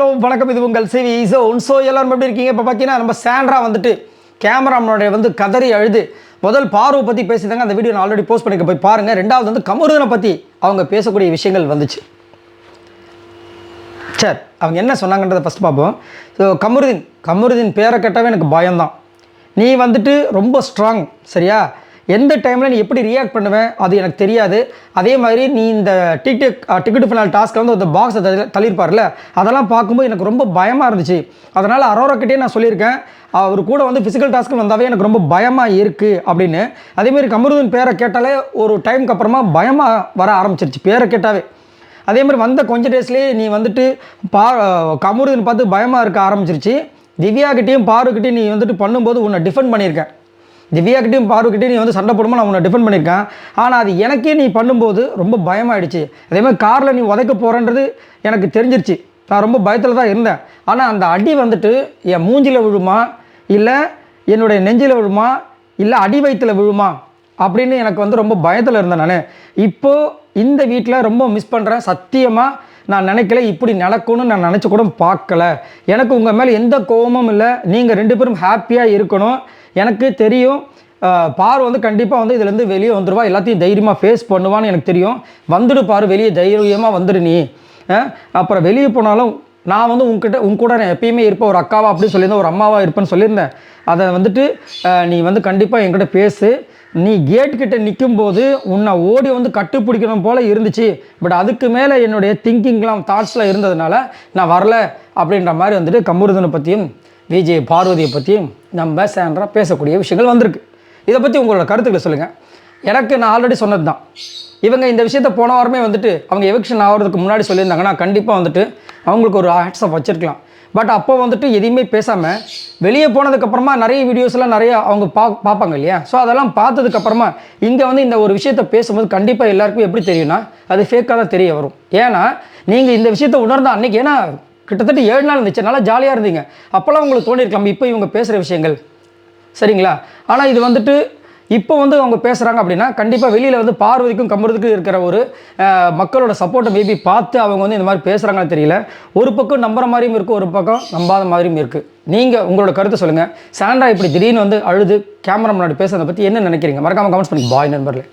Hello வணக்கம், இது உங்கள் சிவி ஸோ எல்லாரும் எப்படி இருக்கீங்க? இப்போ பார்த்தீங்கன்னா நம்ம சாண்ட்ரா வந்துட்டு கேமராமேனுடைய வந்து கதறி அழுது முதல் பார்வை பற்றி பேசியிருந்தாங்க. அந்த வீடியோ நான் ஆல்ரெடி போஸ்ட் பண்ணிக்க, போய் பாருங்கள். ரெண்டாவது வந்து கமருதீனை பற்றி அவங்க பேசக்கூடிய விஷயங்கள் வந்துச்சு. சரி, அவங்க என்ன சொன்னாங்கன்றதை ஃபஸ்ட் பார்ப்போம். ஸோ கமருதீன் பேரை கேட்டாவே எனக்கு பயம்தான். நீ வந்துட்டு ரொம்ப ஸ்ட்ராங், சரியா? எந்த டைமில் நீ எப்படி ரியாக்ட் பண்ணுவேன் அது எனக்கு தெரியாது. அதே மாதிரி நீ இந்த டிக்கெட் ஃபினால் டாஸ்க்கில் வந்து அந்த பாக்ஸை தள்ளியிருப்பார்ல, அதெல்லாம் பார்க்கும்போது எனக்கு ரொம்ப பயமாக இருந்துச்சு. அதனால் அரோராக்கிட்டே நான் சொல்லியிருக்கேன், அவர் கூட வந்து ஃபிசிக்கல் டாஸ்க்கு வந்தாவே எனக்கு ரொம்ப பயமாக இருக்குது அப்படின்னு. அதேமாதிரி கமருதீன் பேரை கேட்டாலே ஒரு டைமுக்கு அப்புறமா பயமாக வர ஆரம்பிச்சிருச்சு பேரை கேட்டாவே. அதேமாதிரி வந்த கொஞ்சம் டேஸ்லேயே நீ வந்துட்டு கமருதீன் பார்த்து பயமாக இருக்க ஆரம்பிச்சிருச்சு. திவ்யாக்கிட்டேயும் பாருக்கிட்டையும் நீ வந்துட்டு பண்ணும்போது உன்னை டிஃபெண்ட் பண்ணியிருக்கேன். திவ்யாக்கிட்டையும் பாருக்கிட்டையும் நீ வந்து சண்டை போடும்போது நான் உன்னை டிஃபெண்ட் பண்ணியிருக்கேன். ஆனால் அது எனக்கே நீ பண்ணும்போது ரொம்ப பயமாகிடுச்சு. அதேமாதிரி காரில் நீ உதைக்க போகிறன்றது எனக்கு தெரிஞ்சிருச்சு. நான் ரொம்ப பயத்தில் தான் இருந்தேன். ஆனால் அந்த அடி வந்துட்டு என் மூஞ்சில் விழுமா, இல்லை என்னுடைய நெஞ்சில் விழுமா, இல்லை அடி வயிற்றில் விழுமா அப்படின்னு எனக்கு வந்து ரொம்ப பயத்தில் இருந்தேன். நான் இப்போது இந்த வீட்டில் ரொம்ப மிஸ் பண்ணுறேன். சத்தியமாக நான் நினைக்கல இப்படி நடக்கும்னு நான் நினச்சி கூட பார்க்கல. எனக்கு உங்கள் மேலே எந்த கோபமும் இல்லை. நீங்கள் ரெண்டு பேரும் ஹாப்பியாக இருக்கணும். எனக்கு தெரியும் பாரு வந்து கண்டிப்பாக வந்து இதுலேருந்து வெளியே வந்துடுவா, எல்லாத்தையும் தைரியமாக ஃபேஸ் பண்ணுவான்னு எனக்கு தெரியும். வந்துடு பாரு, வெளியே தைரியமாக வந்துடு நீ. அப்புறம் வெளியே போனாலும் நான் வந்து உங்கூட நான் எப்பயுமே இருப்பேன், ஒரு அக்காவா அப்படின்னு சொல்லியிருந்தேன், ஒரு அம்மாவாக இருப்பேன்னு சொல்லியிருந்தேன். அதை வந்துட்டு நீ வந்து கண்டிப்பாக என்கிட்ட பேசு. நீ கேட்கிட்ட நிற்கும்போது உன்னை ஓடி வந்து கட்டுப்பிடிக்கணும் போல் இருந்துச்சு. பட் அதுக்கு மேலே என்னுடைய திங்கிங்லாம் தாட்ஸ்லாம் இருந்ததுனால நான் வரல அப்படின்ற மாதிரி வந்துட்டு கமருதீனை பற்றியும் விஜய் பார்வதியை பற்றியும் நம்ம சாண்ட்ரா பேசக்கூடிய விஷயங்கள் வந்திருக்கு. இதை பற்றி உங்களோட கருத்துக்களை சொல்லுங்கள். எனக்கு நான் ஆல்ரெடி சொன்னது தான், இவங்க இந்த விஷயத்த போன வாரமே வந்துட்டு அவங்க எவிக்ஷன் ஆகிறதுக்கு முன்னாடி சொல்லியிருந்தாங்கன்னா கண்டிப்பாக வந்துட்டு அவங்களுக்கு ஒரு ஹேட்ஸ்அப் வச்சுருக்கலாம். பட் அப்போ வந்துட்டு எதையுமே பேசாமல் வெளியே போனதுக்கப்புறமா நிறைய வீடியோஸ்லாம் நிறைய அவங்க பார்ப்பாங்க இல்லையா? ஸோ அதெல்லாம் பார்த்ததுக்கப்புறமா இங்கே வந்து இந்த ஒரு விஷயத்தை பேசும்போது கண்டிப்பாக எல்லாருக்கும் எப்படி தெரியும்னா அது ஃபேக்காக தான் தெரிய வரும். ஏன்னா நீங்கள் இந்த விஷயத்தை உணர்ந்த அன்றைக்கி, ஏன்னா கிட்டத்தட்ட 7 நாள் இருந்துச்சு, நல்லா ஜாலியாக இருந்தீங்க, அப்போல்லாம் உங்களுக்கு தோணியிருக்கலாம் இப்போ இவங்க பேசுகிற விஷயங்கள் சரிங்களா. ஆனால் இது வந்துட்டு இப்போ வந்து அவங்க பேசுகிறாங்க அப்படின்னா கண்டிப்பாக வெளியில் வந்து பார்வதிக்கும் கமருதீனுக்கும் இருக்கிற ஒரு மக்களோட சப்போர்ட்டை மேபி பார்த்து அவங்க வந்து இந்த மாதிரி பேசுகிறாங்கன்னு தெரியல. ஒரு பக்கம் நம்புற மாதிரியும் இருக்குது, ஒரு பக்கம் நம்பாத மாதிரியும் இருக்குது. நீங்கள் உங்களோட கருத்தை சொல்லுங்கள். சாண்ட்ரா இப்படி திடீர்னு வந்து அழுது கேமரா முன்னாடி பேசுறதை பற்றி என்ன நினைக்கிறீங்க? மறக்காமல் கமெண்ட்ஸ் பண்ணி பாய் நண்பர்களே.